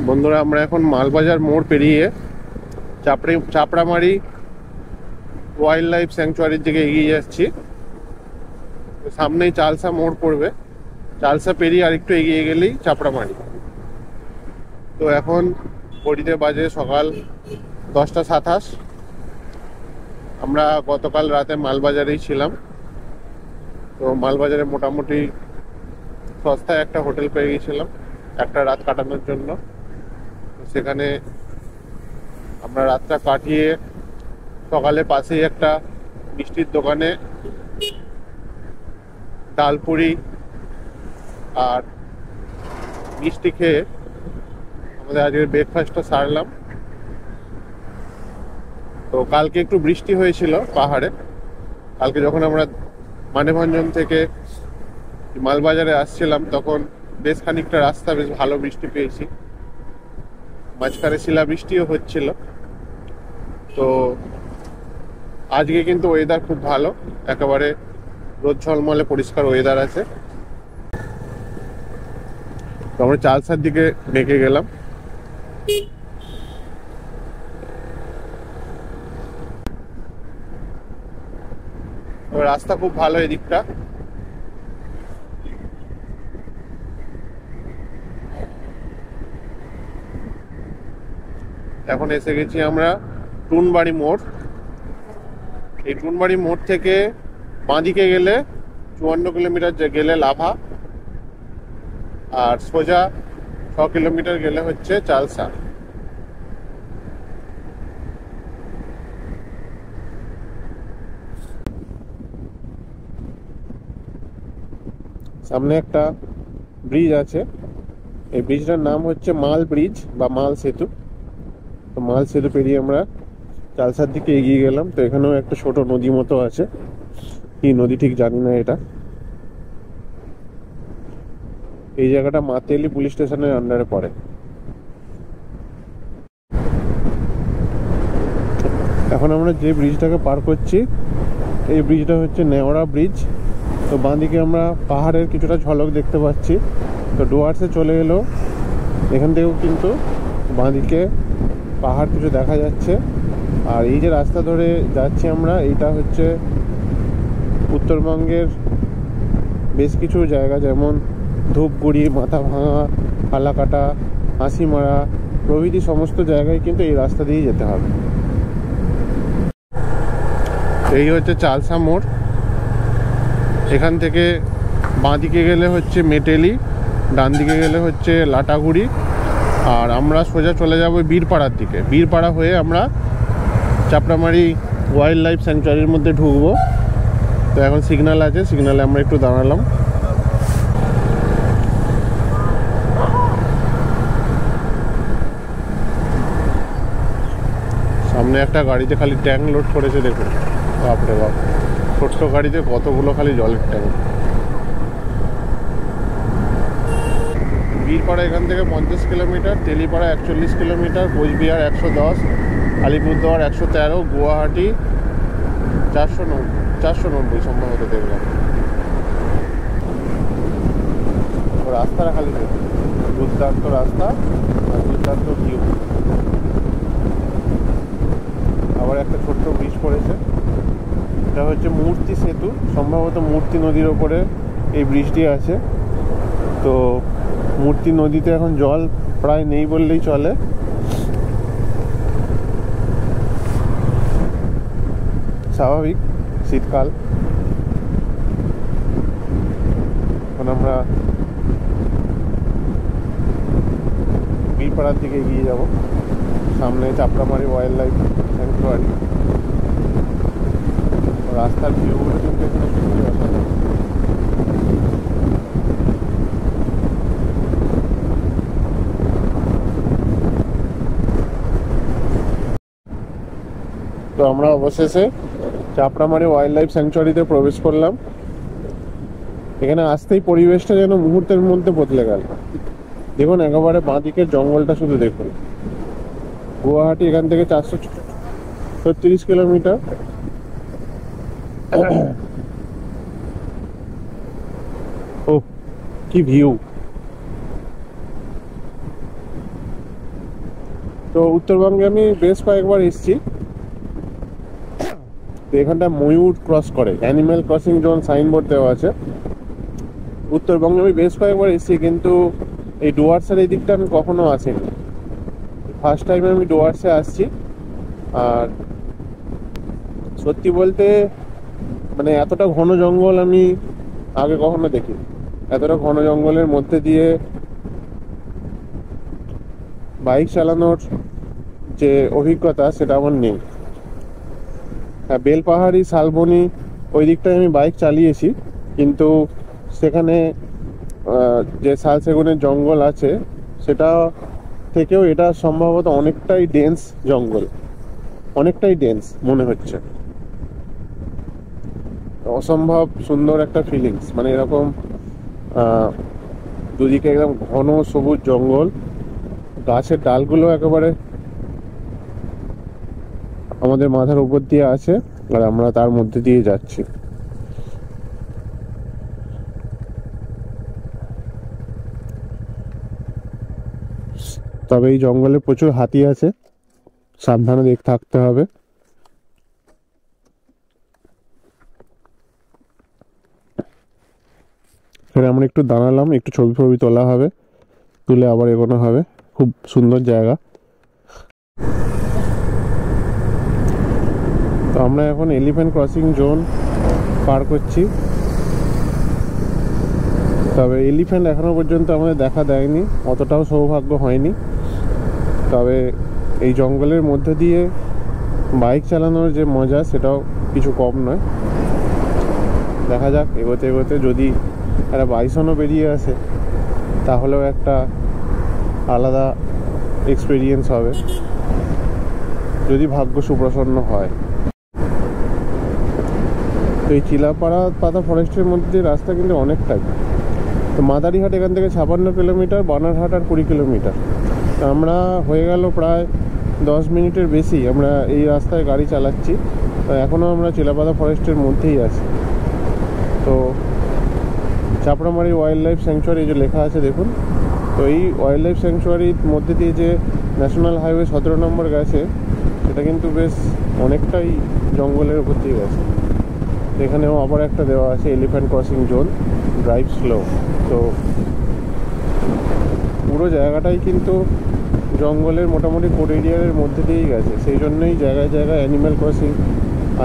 বন্ধুরা, আমরা এখন মালবাজার মোড় পেরিয়ে চাপড়ামারি ওয়াইল্ড লাইফ স্যাংচুয়ারির দিকে এগিয়ে যাচ্ছি। সামনেই চালসা মোড় পড়বে, চালসা পেরিয়ে আরেকটু এগিয়ে গেলেই চাপড়ামারি। তো এখন ঘড়িতে বাজে সকাল 10টা 27। আমরা গতকাল রাতে মালবাজারেই ছিলাম। তো মালবাজারে মোটামুটি সস্তায় একটা হোটেল পেয়ে গেছিলাম একটা রাত কাটানোর জন্য। সেখানে আমরা রাতটা কাটিয়ে সকালে পাশেই একটা মিষ্টির দোকানে ডালপুরি আর মিষ্টি খেয়ে আমাদের আজকের ব্রেকফাস্টটা সারলাম। তো কালকে একটু বৃষ্টি হয়েছিল পাহাড়ে। কালকে যখন আমরা মানেভঞ্জন থেকে মালবাজারে আসছিলাম তখন বেশ খানিকটা রাস্তা বেশ ভালো বৃষ্টি পেয়েছি, মাঝখানে শিলাবৃষ্টিও হচ্ছিল। তো আজকে কিন্তু ওয়েদার খুব ভালো, একেবারে রোদ ঝলমলে পরিষ্কার ওয়েদার আছে। তো আমরা চালসার দিকে বেঁকে গেলাম। রাস্তা খুব ভালো এদিকটা। এখন এসে গেছি আমরা টুনবাড়ি মোড়। এই টুনবাড়ি মোড় থেকে বাঁদিকে গেলে 54 কিলোমিটার গেলে লাভা, আর সোজা 6 কিলোমিটার গেলে হচ্ছে চালসা। সামনে একটা ব্রিজ আছে, এই ব্রিজটার নাম হচ্ছে মাল ব্রিজ বা মাল সেতু। তো মাল সেতু পেরিয়ে আমরা চালসার দিকে এগিয়ে গেলাম। তো এখানেও একটা ছোট নদী মতো আছে, কি নদী ঠিক জানি না এটা। এই জায়গাটা মাতেলি পুলিশ স্টেশনের আন্ডারে পড়ে। এখন আমরা যে ব্রিজটাকে পার করছি এই ব্রিজটা হচ্ছে নেওড়া ব্রিজ। তো বাঁদিকে আমরা পাহাড়ের কিছুটা ঝলক দেখতে পাচ্ছি। তো ডুয়ার্সে চলে এলো, এখান থেকেও কিন্তু বাঁদিকে পাহাড় কিছু দেখা যাচ্ছে। আর এই যে রাস্তা ধরে যাচ্ছি আমরা, এইটা হচ্ছে উত্তরবঙ্গের বেশ কিছু জায়গা, যেমন ধূপগুড়ি, মাথাভাঙা, ফালাকাটা, হাসিমারা প্রভৃতি সমস্ত জায়গায় কিন্তু এই রাস্তা দিয়েই যেতে হবে। এই হচ্ছে চালসা মোড়। এখান থেকে বাঁদিকে গেলে হচ্ছে মেটেলি, ডান দিকে গেলে হচ্ছে লাটাগুড়ি, আর আমরা সোজা চলে যাব বীরপাড়ার দিকে। বীরপাড়া হয়ে আমরা চাপড়ামারি ওয়াইল্ড লাইফ স্যাংচুয়ারির মধ্যে ঢুকবো। তো এখন সিগন্যাল আছে, সিগন্যালে আমরা একটু দাঁড়ালাম। সামনে একটা গাড়িতে খালি ট্যাঙ্ক লোড করেছে, দেখুন বাপরে বাপ, ছোট্ট গাড়িতে কতগুলো খালি জলের ট্যাঙ্ক। বীরপাড়া এখান থেকে 50 কিলোমিটার, তেলিপাড়া 41 কিলোমিটার, কোচবিহার 110, আলিপুরদুয়ার 113, গুয়াহাটি 490 সম্ভবত দেখলাম। রাস্তাটা খালি দেখুন, দুর্দান্ত রাস্তা আর দুর্দান্ত ভিউ। আবার একটা ছোট্ট ব্রিজ পড়েছে, এটা হচ্ছে মূর্তি সেতু, সম্ভবত মূর্তি নদীর ওপরে এই ব্রিজটি আছে। তো মূর্তি নদীতে এখন জল প্রায় নেই বললেই চলে। স্বাভাবিক, শীতকাল। এখন আমরা বীরপাড়ার দিকে এগিয়ে যাব। সামনে চাপড়ামারি ওয়াইল্ড লাইফ স্যাংচুয়ারি। রাস্তার ভিউগুলো কিন্তু এখানে খুবই অসাধারণ। তো আমরা অবশেষে চাপড়ামারি ওয়াইল্ড লাইফ স্যাংচুয়ারিতে প্রবেশ করলাম। এখানে আসতেই পরিবেশটা যেন মুহূর্তের মধ্যে বদলে গেল। দেখুন একেবারে বাঁদিকের জঙ্গলটা শুধু দেখুন। গুয়াহাটি এখান থেকে 436 কিলোমিটার। ও কি ভিউ! তো উত্তরবঙ্গে আমি বেশ কয়েকবার এসেছি। তো এখানটা ময়ূর ক্রস করে, অ্যানিম্যাল ক্রসিং জোন সাইনবোর্ড দেওয়া আছে। উত্তরবঙ্গে আমি বেশ কয়েকবার এসেছি, কিন্তু এই ডুয়ার্সের এই দিকটা আমি কখনো আসিনি। ফার্স্ট টাইম আমি ডুয়ার্সে আসছি। আর সত্যি বলতে মানে এতটা ঘন জঙ্গল আমি আগে কখনো দেখিনি। এতটা ঘন জঙ্গলের মধ্যে দিয়ে বাইক চালানোর যে অভিজ্ঞতা সেটা আমার নেই। হ্যাঁ, বেলপাহাড়ি, শালবনি ওই দিকটায় আমি বাইক চালিয়েছি, কিন্তু সেখানে যে শাল সেগুনের জঙ্গল আছে সেটা থেকেও এটা সম্ভবত অনেকটাই ডেন্স জঙ্গল, অনেকটাই ডেন্স মনে হচ্ছে। অসম্ভব সুন্দর একটা ফিলিংস, মানে এরকম দুদিকে একদম ঘন সবুজ জঙ্গল, গাছের ডালগুলো একেবারে আমাদের মাথার উপর দিয়ে আছে, আর আমরা তার মধ্যে দিয়ে যাচ্ছি। তবে এই জঙ্গলে প্রচুর হাতি আছে, সাবধানে থাকতে হবে। এখানে আমরা একটু দাঁড়ালাম, একটু ছবি ছবি তোলা হবে, তুলে আবার এগোনো হবে। খুব সুন্দর জায়গা। তো আমরা এখন এলিফ্যান্ট ক্রসিং জোন পার করছি। তবে এলিফ্যান্ট এখনো পর্যন্ত আমাদের দেখা দেয়নি, অতটাও সৌভাগ্য হয়নি। তবে এই জঙ্গলের মধ্যে দিয়ে বাইক চালানোর যে মজা সেটাও কিছু কম নয়। দেখা যাক এগোতে এগোতে যদি একটা বাইসনও বেরিয়ে আসে তাহলেও একটা আলাদা এক্সপিরিয়েন্স হবে, যদি ভাগ্য সুপ্রসন্ন হয়। তো এই চিলাপাড়া পাতা ফরেস্টের মধ্যে রাস্তা কিন্তু অনেকটাই। তো মাদারিহাট এখান থেকে 56 কিলোমিটার, বানারহাট আর 20 কিলোমিটার। আমরা হয়ে গেল প্রায় 10 মিনিটের বেশি আমরা এই রাস্তায় গাড়ি চালাচ্ছি। তো এখনও আমরা চিলাপাতা ফরেস্টের মধ্যেই আছি। তো চাপড়ামারি ওয়াইল্ড লাইফ স্যাংচুয়ারি যে লেখা আছে দেখুন। তো এই ওয়াইল্ড লাইফ স্যাংচুয়ারির মধ্যে দিয়ে যে ন্যাশনাল হাইওয়ে 17 নম্বর গেছে সেটা কিন্তু বেশ অনেকটাই জঙ্গলের উপর দিয়ে গেছে। এখানেও আবার একটা দেওয়া আছে elephant crossing zone, drive slow. তো পুরো জায়গাটাই কিন্তু জঙ্গলের মোটামুটি কোর এরিয়ার মধ্যে দিয়েই গেছে, সেই জন্যই জায়গায় জায়গায় অ্যানিম্যাল ক্রসিং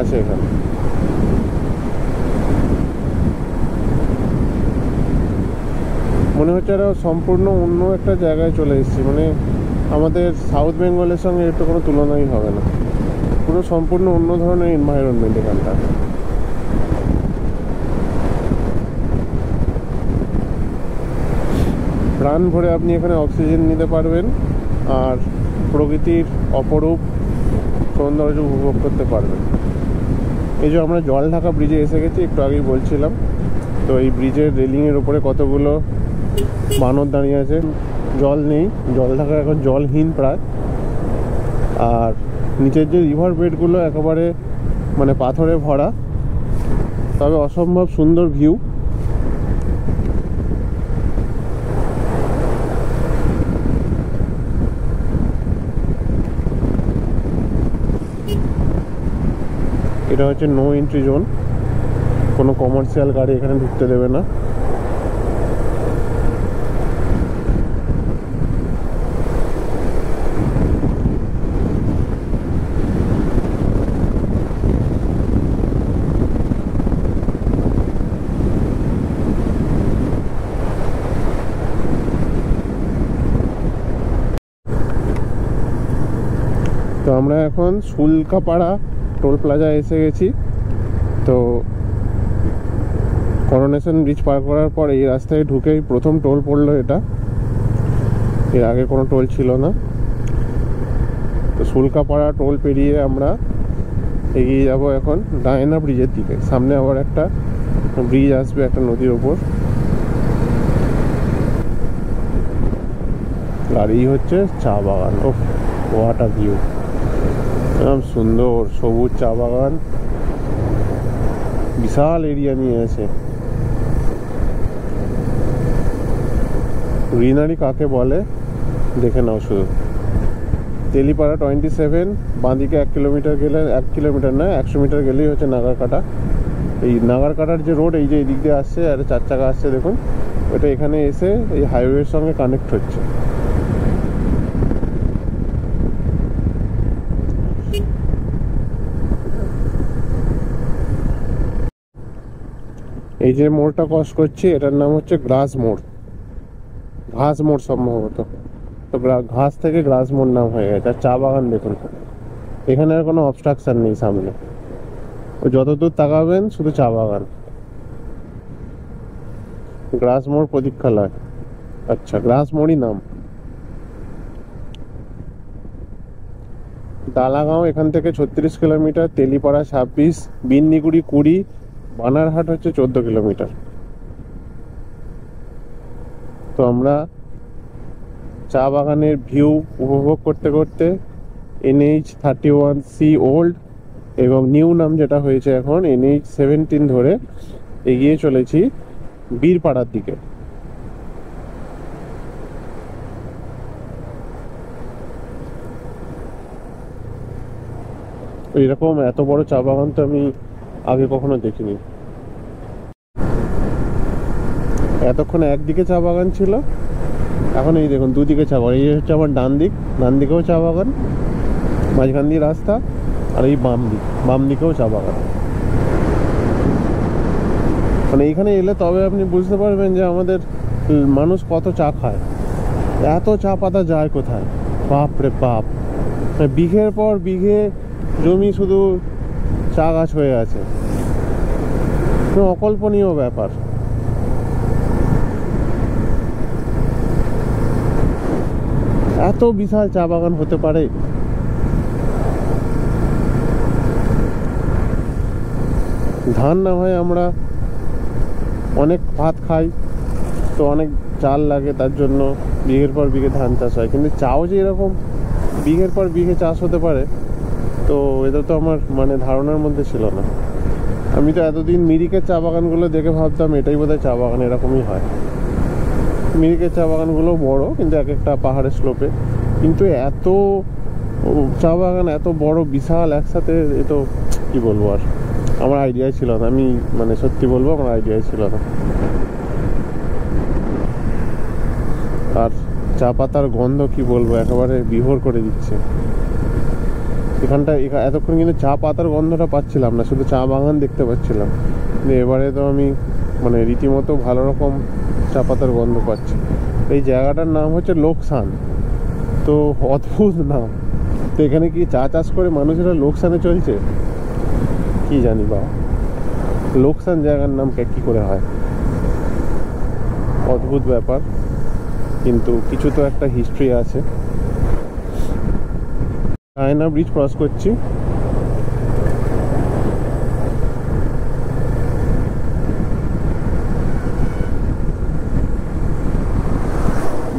আছে এখানে। মনে হচ্ছে এটা সম্পূর্ণ অন্য একটা জায়গায় চলে এসেছি, মানে আমাদের সাউথ বেঙ্গলের সঙ্গে এর তো কোনো তুলনাই হবে না। পুরো সম্পূর্ণ অন্য ধরনের এনভায়রনমেন্ট এখানটা। প্রাণ ভরে আপনি এখানে অক্সিজেন নিতে পারবেন আর প্রকৃতির অপরূপ সৌন্দর্য উপভোগ করতে পারবেন। এই যে আমরা জলঢাকা ব্রিজে এসে গেছি, একটু আগেই বলছিলাম। তো এই ব্রিজের রেলিংয়ের উপরে কতগুলো বানর দাঁড়িয়ে আছে। জল নেই, জলঢাকা এখন জলহীন প্রায়। আর নিচের যে রিভার বেডগুলো একেবারে মানে পাথরে ভরা, তবে অসম্ভব সুন্দর ভিউ। এটা হচ্ছে নো এন্ট্রি জোন, কোনো কমার্শিয়াল গাড়ি এখানে ঢুকতে দেবে না। তো আমরা এখন শুল্কাপাড়া টোল প্লাজা এসে গেছি। তো করোনেশন ব্রিজ পার করার পর এই রাস্তায় ঢুকেই প্রথম টোল পড়লো এটা, এর আগে কোনো টোল ছিল না। তো শুল্কাপাড়া টোল পেরিয়ে আমরা এগিয়ে যাব এখন ডায়না ব্রিজের দিকে। সামনে আবার একটা ব্রিজ আসবে একটা নদীর ওপর। আর এই হচ্ছে চা বাগান। ও হোয়াট আ ভিউ, একদম সুন্দর সবুজ চা বাগান, বিশাল এরিয়া নিয়ে আছে। গ্রিনারি কাকে বলে দেখে নাও শুধু। তেলিপাড়া 27, বাঁদিকে 1 কিলোমিটার গেলে, 1 কিলোমিটার না 100 মিটার গেলেই হচ্ছে নাগারকাটা। এই নাগারকাটার যে রোড, এই যে এদিক দিয়ে আসছে আর 4 চাকা আসছে দেখুন, ওটা এখানে এসে এই হাইওয়ের সঙ্গে কানেক্ট হচ্ছে। এই যে মোড়টা ক্রস করছি এটার নাম হচ্ছে গ্রাস মোড়, ঘাস মোড় সম্ভবত। তো ঘাস থেকে গ্রাস মোড় নাম হয়ে গেছে। আর চা বাগান দেখুন, এখানে আর কোনো অবস্ট্রাকশন নেই সামনে, ও যতদূর তাকাবেন শুধু চা বাগান। গ্রাস মোড় প্রতীক্ষালয়, আচ্ছা গ্রাস মোড়ই নাম। দালাগাঁও এখান থেকে 36 কিলোমিটার, তেলিপাড়া 26, বিন্নিগুড়ি 20, বানারহাট হচ্ছে 14 কিলোমিটার। তো আমরা চা বাগানের ভিউ উপভোগ করতে করতে NH31C ওল্ড এবং নিউ নাম যেটা হয়েছে এখন NH17 ধরে এগিয়ে চলেছি বীরপাড়ার দিকে। এরকম এত বড় চা বাগান তো আমি আগে কখনো দেখিনি। এতক্ষণ একদিকে চা বাগান ছিল, এখন এই দেখুন দুদিকে চা বাগান। এই হচ্ছে আমার ডান দিকেও চা বাগান, মাঝখান দিয়ে রাস্তা, আর এই বাম দিকেও চা বাগান। মানে এইখানে এলে তবে আপনি বুঝতে পারবেন যে আমাদের মানুষ কত চা খায়। এত চা পাতা যায় কোথায়, বাপ রে বাপ! বিঘের পর বিঘে জমি শুধু চা গাছ হয়ে আছে, অকল্পনীয় ব্যাপার। এত বিশাল চা বাগান হতে পারে? ধান না হয় আমরা অনেক ভাত খাই, তো অনেক চাল লাগে, তার জন্য বিঘের পর বিঘে ধান চাষ হয়, কিন্তু চাও যে এরকম বিঘের পর বিঘে চাষ হতে পারে, তো এটা তো আমার মানে ধারণার মধ্যে ছিল না। আমি তো এতদিন মিরিকের চা বাগানগুলো দেখে ভাবতাম এটাই বোধহয় চা বাগান এরকমই হয়। মিরিকের চা বাগানগুলো বড়, কিন্তু এক একটা পাহাড়ের স্লোপে, কিন্তু এত চা বাগান এত বড় বিশাল একসাথে, এ তো কি বলবো, আর আমার আইডিয়াই ছিল না। আমি মানে সত্যি বলবো আমার আইডিয়াই ছিল না। আর চা পাতার গন্ধ কি বলবো, একেবারে বিভোর করে দিচ্ছে এখানটা। এতক্ষণ কিন্তু চা পাতার গন্ধটা পাচ্ছিলাম না, শুধু চা বাগান দেখতে পাচ্ছিলাম। কিন্তু এবারে তো আমি মানে রীতিমতো ভালো রকম চা পাতার গন্ধ পাচ্ছি। এই জায়গাটার নাম হচ্ছে লোকসান, তো অদ্ভুত নাম। তো এখানে কি চা চাষ করে মানুষেরা লোকসানে চলছে কি জানি বা, লোকসান জায়গার নাম কি করে হয়, অদ্ভুত ব্যাপার। কিন্তু কিছু তো একটা হিস্ট্রি আছে। আয়না ব্রিজ ক্রস করছি,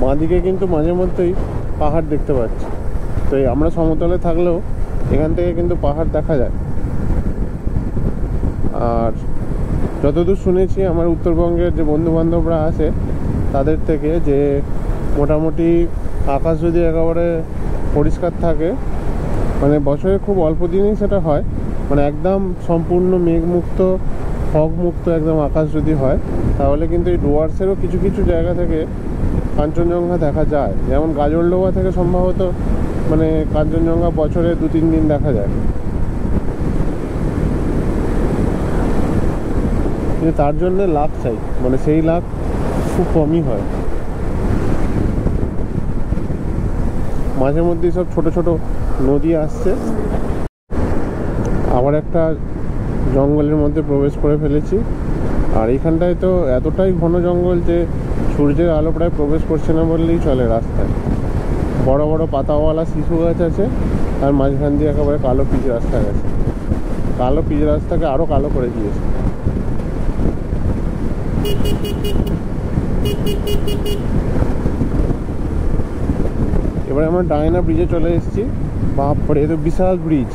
বাঁদিকে কিন্তু মাঝে মধ্যেই পাহাড় দেখতে পাচ্ছি। তো আমরা সমতলে থাকলেও এখান থেকে কিন্তু পাহাড় দেখা যায়। আর যতদূর শুনেছি আমার উত্তরবঙ্গের যে বন্ধু বান্ধবরা আছে তাদের থেকে, যে মোটামুটি আকাশ যদি একেবারে পরিষ্কার থাকে, মানে বছরে খুব অল্প দিনেই সেটা হয়, মানে একদম সম্পূর্ণ মেঘমুক্ত ফগমুক্ত একদম আকাশ যদি হয়, তাহলে কিন্তু এই ডুয়ার্সেরও কিছু কিছু জায়গা থেকে কাঞ্চনজঙ্ঘা দেখা যায়। যেমন গাজলডোবা থেকে সম্ভবত মানে কাঞ্চনজঙ্ঘা বছরে 2-3 দিন দেখা যায়, কিন্তু তার জন্য লাখ চাই, মানে সেই লাখ খুব কমই হয়। মাঝে মধ্যে সব ছোট ছোট নদী আসছে। আবার একটা জঙ্গলের মধ্যে প্রবেশ করে ফেলেছি। আর এইখানটায় তো এতটাই ঘন জঙ্গল যে সূর্যের আলো প্রায় প্রবেশ করছে না বললেই চলে। রাস্তায় বড় বড় পাতাওয়ালা শিশু গাছ আছে, আর মাঝখান দিয়ে একেবারে কালো পিচ রাস্তা গেছে। কালো পিচ রাস্তাকে আরও কালো করে দিয়েছে। এবারে আমরা ডায়না ব্রিজে চলে এসেছি। বাপরে, এ তো বিশাল ব্রিজ।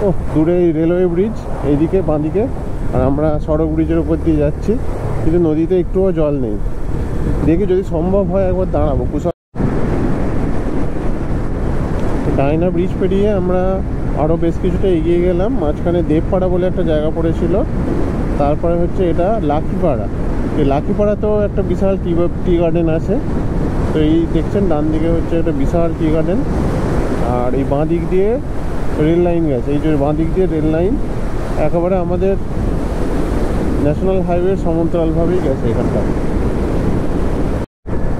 ও দূরে রেলওয়ে ব্রিজ এইদিকে বাঁদিকে, আর আমরা সড়ক ব্রিজের উপর দিয়ে যাচ্ছি, কিন্তু নদীতে একটুও জল নেই। দেখি যদি সম্ভব হয় একবার দাঁড়াবো। ডায়না ব্রিজ পেরিয়ে আমরা আরও বেশ কিছুটা এগিয়ে গেলাম। মাঝখানে দেবপাড়া বলে একটা জায়গা পড়েছিল। তারপরে হচ্ছে এটা লাকিপাড়া। এই লাকিপাড়াতেও একটা বিশাল টি গার্ডেন আছে। তো এই দেখছেন ডান দিকে হচ্ছে একটা বিশাল টি গার্ডেন, আর এই বাঁ দিক দিয়ে রেল লাইন গেছে। এই যে বাঁ দিক দিয়ে রেল লাইন একেবারে আমাদের ন্যাশনাল হাইওয়ে সমান্তরালভাবেই গেছে এখানটা।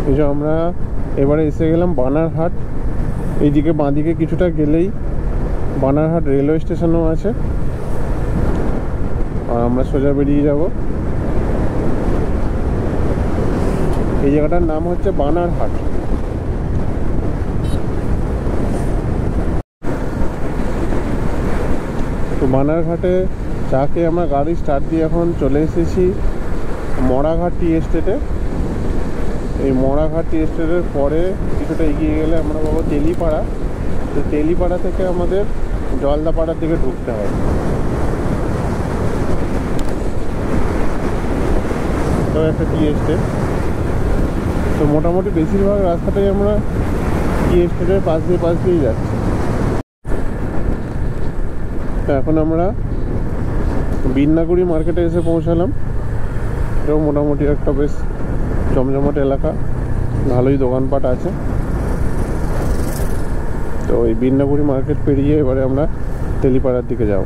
এই যে আমরা এবারে এসে গেলাম বানারহাট। এইদিকে বাঁ দিকে কিছুটা গেলেই বানারহাট রেলওয়ে স্টেশনও আছে, আর আমরা সোজা বেরিয়ে যাব। এই জায়গাটার নাম হচ্ছে বানারহাট। তো বানারঘাটে চাকে আমরা গাড়ি স্টার্ট দিয়ে এখন চলে এসেছি মরাঘাট টি এস্টেটে। এই মরাঘাট টি এস্টেটের পরে কিছুটা এগিয়ে গেলে আমরা পাবো তেলিপাড়া। তো তেলিপাড়া থেকে আমাদের জলদাপাড়ার দিকে ঢুকতে হবে। তো একটা টি এস্টেট। তো মোটামুটি বেশিরভাগ রাস্তাটাই আমরা টি এস্টেটের পাশ দিয়েই যাচ্ছি। তো এখন আমরা বিন্নাগুড়ি মার্কেটে এসে পৌঁছালাম। এটাও মোটামুটি একটা বেশ জমজমাট এলাকা, ভালোই দোকানপাট আছে। তো এই বিন্নাগুড়ি মার্কেট পেরিয়ে এবারে আমরা তেলিপাড়ার দিকে যাব।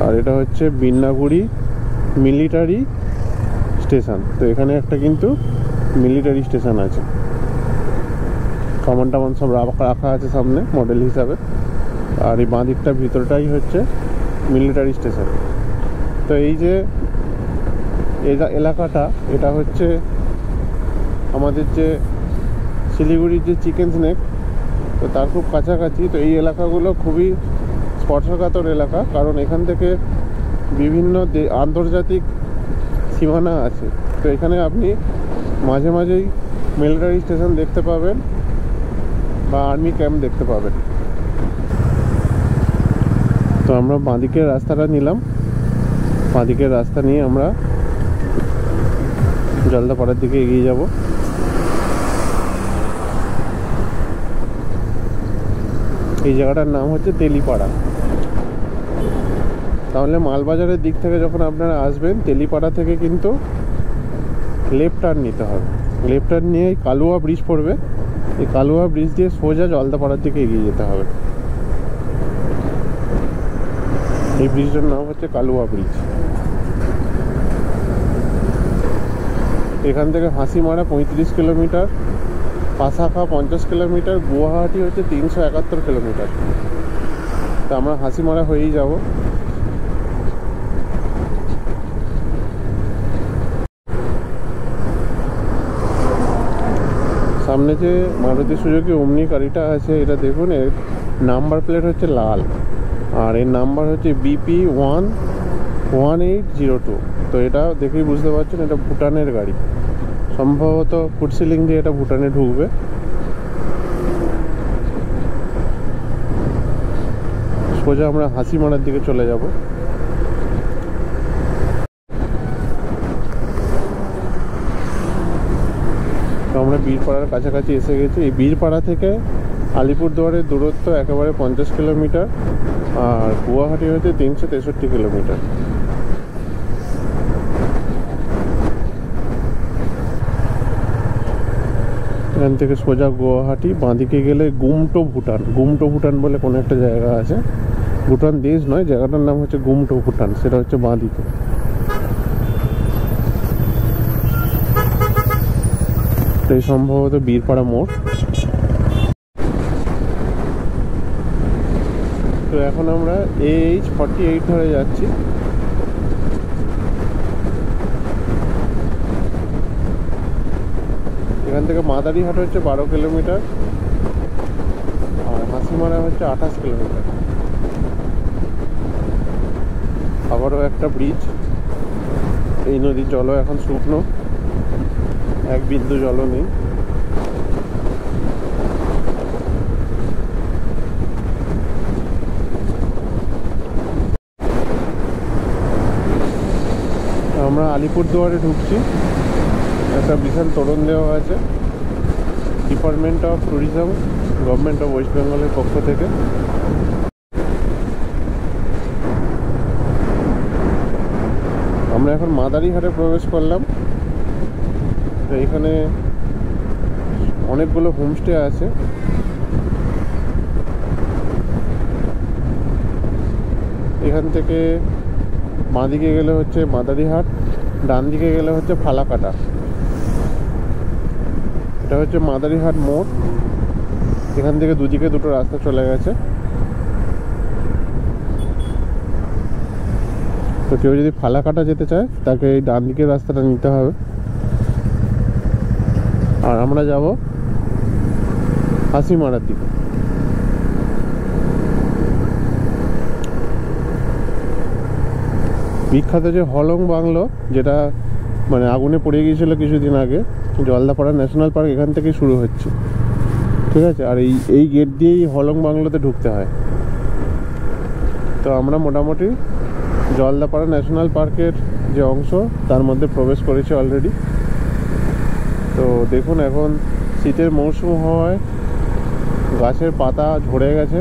আর এটা হচ্ছে বিন্নাগুড়ি মিলিটারি স্টেশন। তো এখানে একটা কিন্তু মিলিটারি স্টেশন আছে, কামান টামান সব রাখা আছে সামনে মডেল হিসাবে। আর এই বাঁ দিকটা ভিতরটাই হচ্ছে মিলিটারি স্টেশন। তো এই যে এলাকাটা, এটা হচ্ছে আমাদের যে শিলিগুড়ির যে চিকেন স্নেক, তো তার খুব কাছাকাছি। তো এই এলাকাগুলো খুবই স্পর্শকাতর এলাকা, কারণ এখান থেকে বিভিন্ন আন্তর্জাতিক সীমানা আছে। তো এখানে আপনি মাঝে মাঝেই মিলিটারি স্টেশন দেখতে পাবেন বা আর্মি ক্যাম্প দেখতে পাবেন। তো আমরা বাঁদিকের রাস্তাটা নিলাম। বাঁদিকের রাস্তা নিয়ে আমরা জলদাপাড়ার দিকে এগিয়ে যাব। এই জায়গাটার নাম হচ্ছে তেলিপাড়া। তাহলে মালবাজারের দিক থেকে যখন আপনারা আসবেন, তেলিপাড়া থেকে কিন্তু লেফট টার্ন নিতে হবে। লেফট টার্ন নিয়ে কালুয়া ব্রিজ পড়বে। এই কালুয়া ব্রিজ দিয়ে সোজা জলদাপাড়ার দিকে এগিয়ে যেতে হবে। এই ব্রিজটার নাম হচ্ছে কালুয়া ব্রিজ। এখান থেকে হাসিমারা 35 কিলোমিটার, পাসাখা 50 কিলোমিটার, গুয়াহাটি হচ্ছে 371 কিলোমিটার। তো আমরা হাসিমারা হয়েই যাব। সামনে যে মারুতি সুজুকি ওমনি গাড়িটা আছে, এটা দেখুন, এর নাম্বার প্লেট হচ্ছে লাল, আর এর নাম্বার হচ্ছে BP11802। তো এটা দেখেই বুঝতে পারছেন এটা ভুটানের গাড়ি। সম্ভবত ফুটসিলিং দিয়ে এটা ভুটানে ঢুকবে। সোজা আমরা হাসিমারার দিকে চলে যাব। তো আমরা বীরপাড়ার কাছাকাছি এসে গেছি। এই বীরপাড়া থেকে আলিপুরদুয়ারের দূরত্ব একেবারে 50 কিলোমিটার, আর গুয়াহাটি হচ্ছে 363 কিলোমিটার। এখান থেকে সোজা গুয়াহাটি। বাঁদিকে গেলে গুমটো ভুটান বলে কোনো একটা জায়গা আছে। ভুটান দেশ নয়, জায়গাটার নাম হচ্ছে গুমটো ভুটান, সেটা হচ্ছে বাঁদিকে। এই সম্ভবত বীরপাড়া মোড়। তো এখন আমরা AH48 ধরে যাচ্ছি। এখান থেকে মাদারিহাট হচ্ছে 12 কিলোমিটার, আর হাসিমারা হচ্ছে 28 কিলোমিটার। আবারও একটা ব্রিজ। এই নদীর জলও এখন শুকনো, এক বিন্দু জলও নেই। আমরা আলিপুরদুয়ারে ঢুকছি। একটা বিশাল তোরণ দেওয়া আছে। Department of tourism, government of West বেঙ্গলের পক্ষ থেকে। আমরা এখন মাদারিহাটে প্রবেশ করলাম। তো এখানে অনেকগুলো হোমস্টে আছে। এখান থেকে বাঁদিকে গেলে হচ্ছে মাদারিহাট, ডান দিকে গেলে হচ্ছে ফালাকাটা। এটা হচ্ছে মাদারিহাট মোড়। এখান থেকে দুদিকে দুটো রাস্তা চলে গেছে। তো কেউ যদি ফালাকাটা যেতে চায় তাকে এই ডান দিকের রাস্তাটা নিতে হবে। আর আমরা যাব হাসিমারার দিকে। বিখ্যাত যে হলং বাংলো, যেটা মানে আগুনে পড়ে গিয়েছিল কিছুদিন আগে, জলদাপাড়া ন্যাশনাল পার্ক এখান থেকেই শুরু হচ্ছে, ঠিক আছে। আর এই গেট দিয়েই হলং বাংলোতে ঢুকতে হয়। তো আমরা মোটামুটি জলদাপাড়া ন্যাশনাল পার্কের যে অংশ তার মধ্যে প্রবেশ করেছি অলরেডি। তো দেখুন, এখন শীতের মৌসুম হওয়ায় গাছের পাতা ঝরে গেছে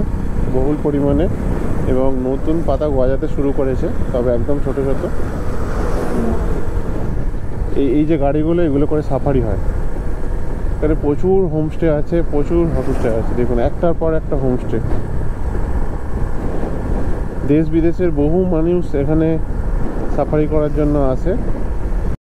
বহুল পরিমাণে এবং নতুন পাতা গজাতে শুরু করেছে, তবে একদম ছোট ছোট। এই যে গাড়িগুলো, এগুলো করে সাফারি হয়। এখানে প্রচুর হোমস্টে আছে, প্রচুর হোমস্টে আছে। দেখুন, একটার পর একটা হোমস্টে। দেশ বিদেশের বহু মানুষ এখানে সাফারি করার জন্য আসে।